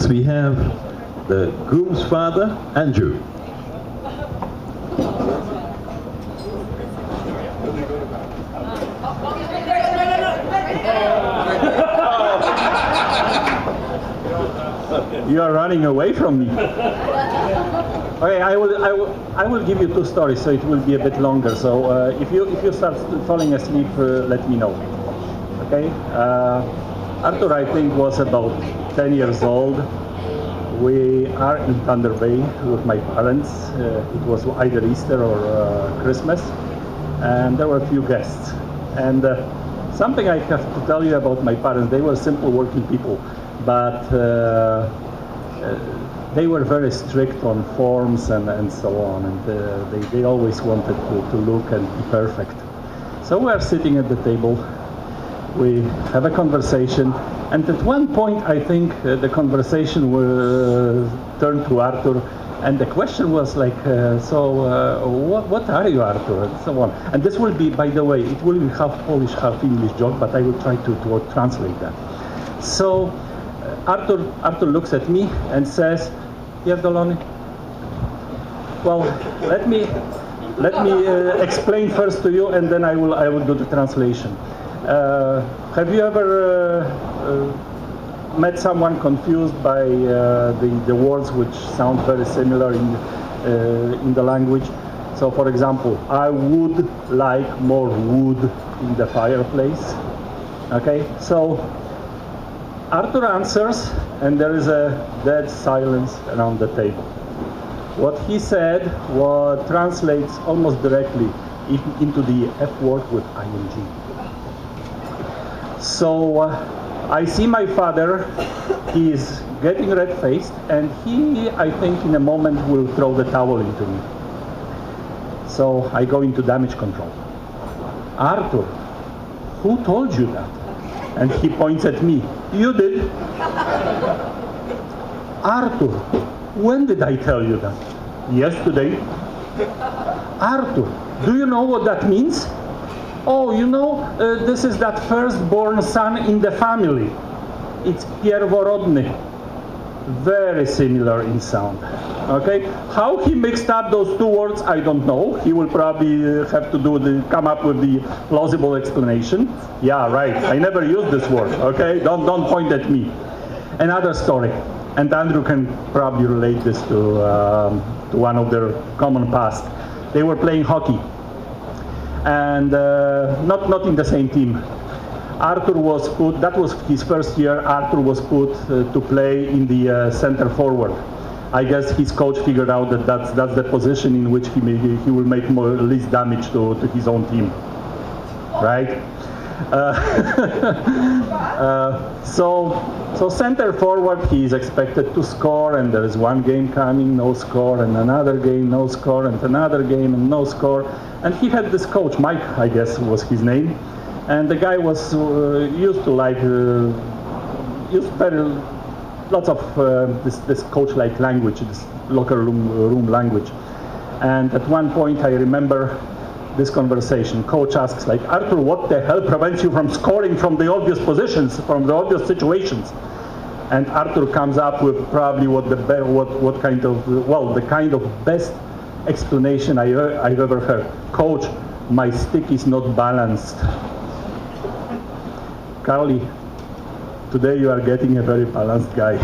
next we have the groom's father, Andrew. You are running away from me. Okay, I will give you two stories, so it will be a bit longer. So if you start falling asleep, let me know. Okay. Arthur, I think, was about 10 years old. We are in Thunder Bay with my parents. It was either Easter or Christmas, and there were a few guests. And something I have to tell you about my parents: they were simple working people, but they were very strict on forms and so on, and they always wanted to look and be perfect. So we are sitting at the table, we have a conversation, and at one point I think the conversation will turn to Arthur, and the question was like, what are you, Arthur, and so on. And this will be, by the way, it will be half Polish, half English joke, but I will try to translate that. So Arthur looks at me and says, Pierdolony. Well, let me explain first to you, and then I will do the translation. Have you ever met someone confused by the words which sound very similar in the language? So, for example, I would like more wood in the fireplace. Okay, so Arthur answers, and there is a dead silence around the table. What he said translates almost directly into the F word with ing. So I see my father, he is getting red-faced, and he, I think, in a moment will throw the towel into me. So I go into damage control. Arthur, who told you that? And he points at me. You did. Arthur, when did I tell you that? Yesterday. Arthur, do you know what that means? Oh, you know, this is that firstborn son in the family. It's pierworodny. Very similar in sound. Okay? How he mixed up those two words, I don't know. He will probably have to come up with the plausible explanation. Yeah, right. I never used this word. Okay? Don't point at me. Another story, and Andrew can probably relate this to one of their common past. They were playing hockey, and not in the same team. Arthur was put, that was his first year, Arthur was put to play in the center forward. I guess his coach figured out that that's the position in which he will make least damage to his own team, right? So center forward, he is expected to score, and there is one game coming, no score, and another game, no score, and another game, and no score. And he had this coach, Mike, I guess was his name, and the guy was used to lots of this coach-like language, this locker room language. And at one point, I remember this conversation. Coach asks, like, Arthur, what the hell prevents you from scoring from the obvious positions, from the obvious situations? And Arthur comes up with probably the kind of best explanation I've ever heard. Coach, my stick is not balanced. Karley, today you are getting a very balanced guy.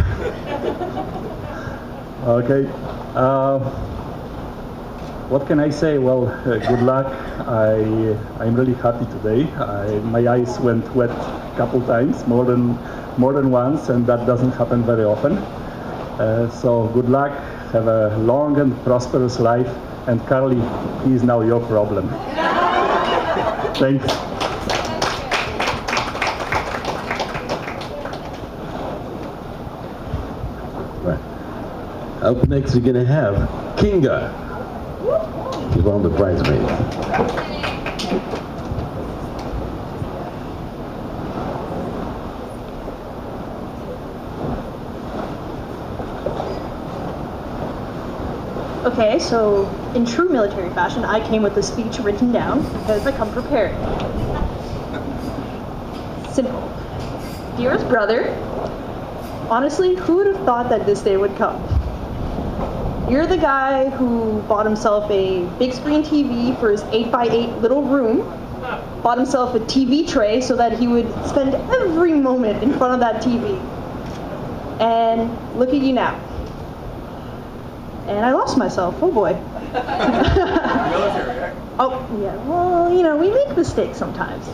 Okay. What can I say? Well, good luck. I'm really happy today. My eyes went wet a couple times, more than once, and that doesn't happen very often. So good luck. Have a long and prosperous life. And Karley, he is now your problem. Thanks. Up next, we're going to have Kinga. She's one of the bridesmaids. Okay, so in true military fashion, I came with a speech written down because I come prepared. Simple. Dearest brother, Honestly, who would have thought that this day would come? You're the guy who bought himself a big screen TV for his 8x8 little room, bought himself a TV tray so that he would spend every moment in front of that TV. And look at you now. And I lost myself, oh boy. Military, right? Oh, yeah, well, you know, we make mistakes sometimes.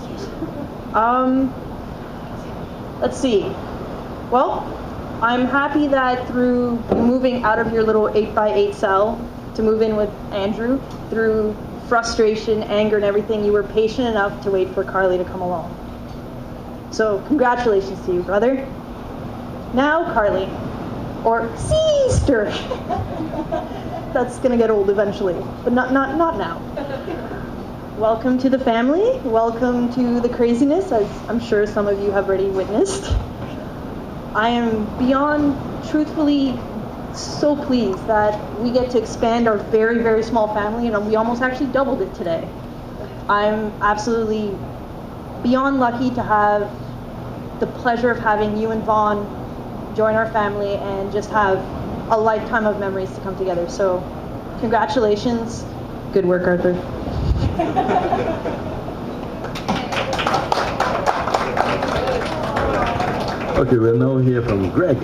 Let's see. Well, I'm happy that through moving out of your little 8x8 cell to move in with Andrew, through frustration, anger, and everything, you were patient enough to wait for Karley to come along. So, congratulations to you, brother. Now, Karley, or sister. That's gonna get old eventually, but not now. Welcome to the family. Welcome to the craziness, as I'm sure some of you have already witnessed. I am beyond truthfully so pleased that we get to expand our very, very small family, and we almost actually doubled it today. I'm absolutely beyond lucky to have the pleasure of having you and Vaughn join our family and just have a lifetime of memories to come together. So, congratulations. Good work, Arthur. Okay, we'll now hear from Greg.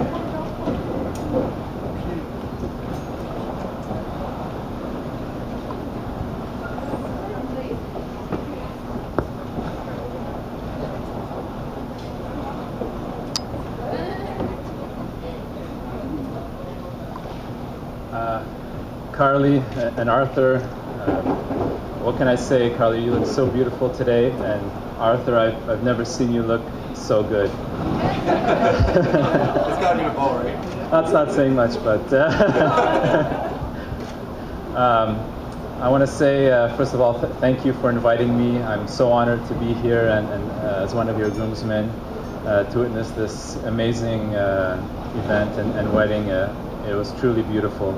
Karley and Arthur, what can I say, Karley? You look so beautiful today, and Arthur, I've never seen you look so good. It's gotta be a ball, right? That's not saying much, but I want to say, first of all, thank you for inviting me. I'm so honored to be here and as one of your groomsmen to witness this amazing event and wedding. It was truly beautiful.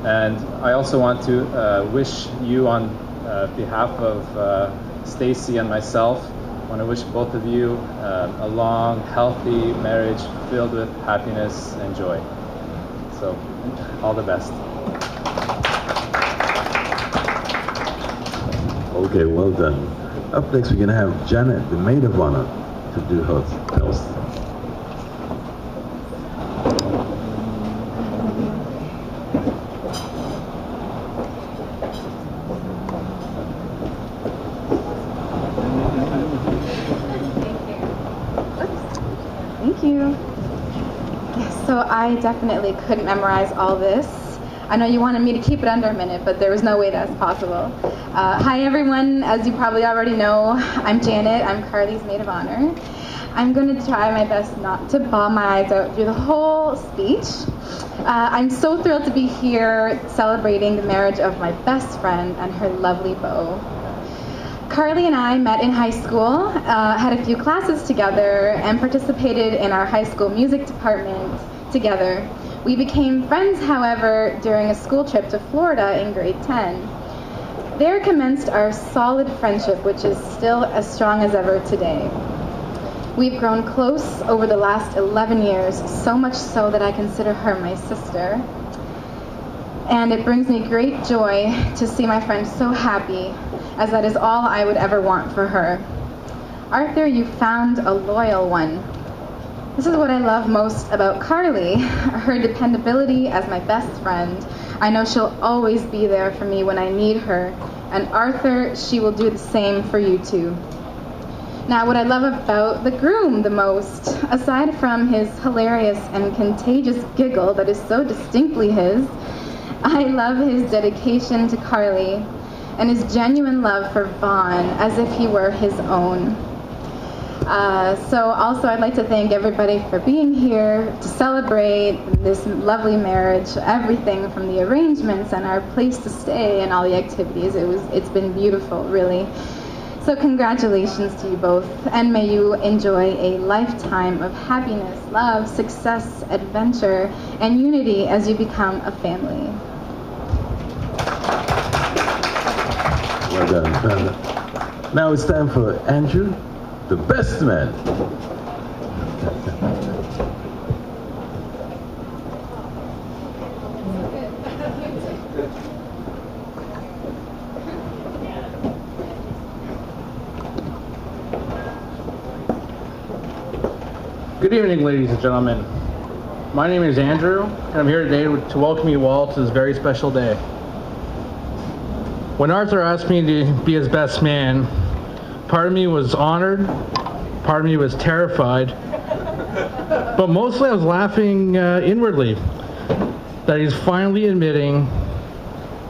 And I also want to wish you on behalf of Stacy and myself, I want to wish both of you a long, healthy marriage filled with happiness and joy. So, all the best. Okay, well done. Up next, we're going to have Janet, the maid of honor, to do her toast. Thank you. So I definitely couldn't memorize all this. I know you wanted me to keep it under a minute, but there was no way that's possible. Hi everyone, as you probably already know, I'm Janet, I'm Karley's maid of honor. I'm going to try my best not to bawl my eyes out through the whole speech. I'm so thrilled to be here celebrating the marriage of my best friend and her lovely beau. Karley and I met in high school, had a few classes together, and participated in our high school music department together. We became friends, however, during a school trip to Florida in grade 10. There commenced our solid friendship, which is still as strong as ever today. We've grown close over the last 11 years, so much so that I consider her my sister. And it brings me great joy to see my friend so happy, as that is all I would ever want for her. Arthur, you found a loyal one. This is what I love most about Karley, her dependability as my best friend. I know she'll always be there for me when I need her, and Arthur, she will do the same for you too. Now, what I love about the groom the most, aside from his hilarious and contagious giggle that is so distinctly his, I love his dedication to Karley and his genuine love for Vaughn, as if he were his own. So also I'd like to thank everybody for being here to celebrate this lovely marriage, everything from the arrangements and our place to stay and all the activities. It's been beautiful, really. So congratulations to you both, and may you enjoy a lifetime of happiness, love, success, adventure, and unity as you become a family. Well done. Now it's time for Andrew, the best man. Good evening, ladies and gentlemen. My name is Andrew, and I'm here today to welcome you all to this very special day. When Arthur asked me to be his best man, part of me was honored, part of me was terrified, but mostly I was laughing inwardly that he's finally admitting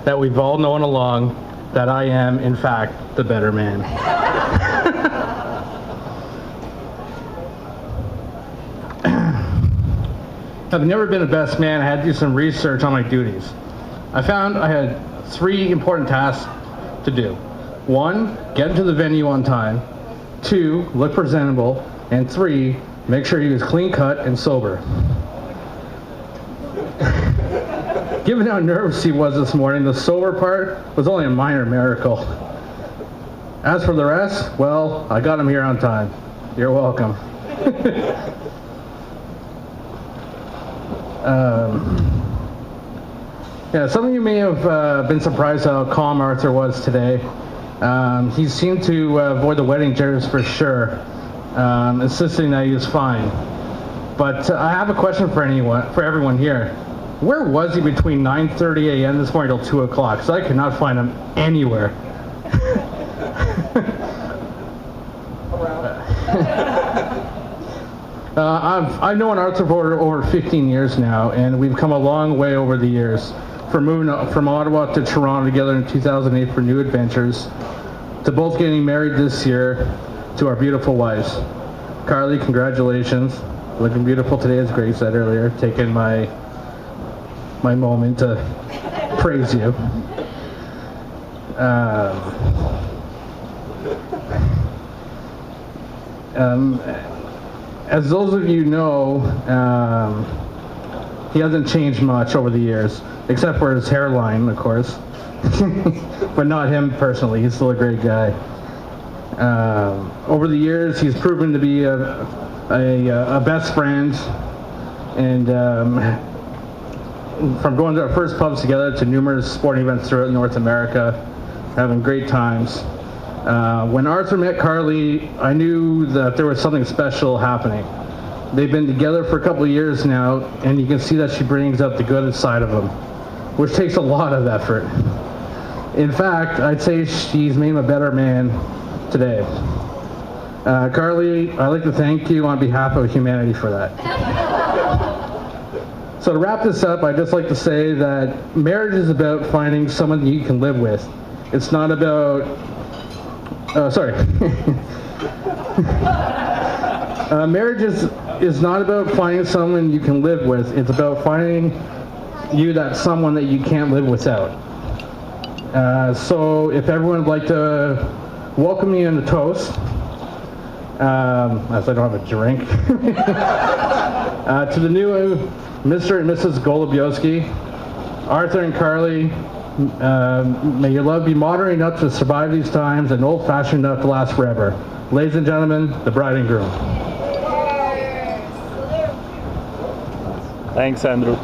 that we've all known along that I am, in fact, the better man. I've never been a best man. I had to do some research on my duties. I found I had 3 important tasks to do. 1, get to the venue on time. 2, look presentable. And 3, make sure he was clean cut and sober. Given how nervous he was this morning, the sober part was only a minor miracle. As for the rest, well, I got him here on time. You're welcome. Yeah, some of you may have been surprised how calm Arthur was today. He seemed to avoid the wedding jitters for sure, insisting that he was fine. But I have a question for everyone here. Where was he between 9:30 a.m. this morning till 2 o'clock? Because I could not find him anywhere. I've known Arthur for over 15 years now, and we've come a long way over the years. From moving from Ottawa to Toronto together in 2008 for new adventures, to both getting married this year, to our beautiful wives. Karley, congratulations. Looking beautiful today, as Grace said earlier. Taking my moment to praise you. As those of you know, he hasn't changed much over the years, except for his hairline, of course. But not him personally. He's still a great guy. Over the years, he's proven to be a best friend, and from going to our first pubs together to numerous sporting events throughout North America, having great times. When Arthur met Karley, I knew that there was something special happening. They've been together for a couple of years now, and you can see that she brings out the good side of him, which takes a lot of effort. In fact, I'd say she's made him a better man today. Karley, I'd like to thank you on behalf of humanity for that. So to wrap this up, I'd just like to say that marriage is about finding someone you can live with. It's not about marriage is not about finding someone you can live with. It's about finding you that someone that you can't live without. So if everyone would like to welcome me in the toast, as I don't have a drink, to the new Mr. and Mrs. Gołębiowski, Arthur and Karley, may your love be modern enough to survive these times and old-fashioned enough to last forever. Ladies and gentlemen, the bride and groom. Thanks, Andrew.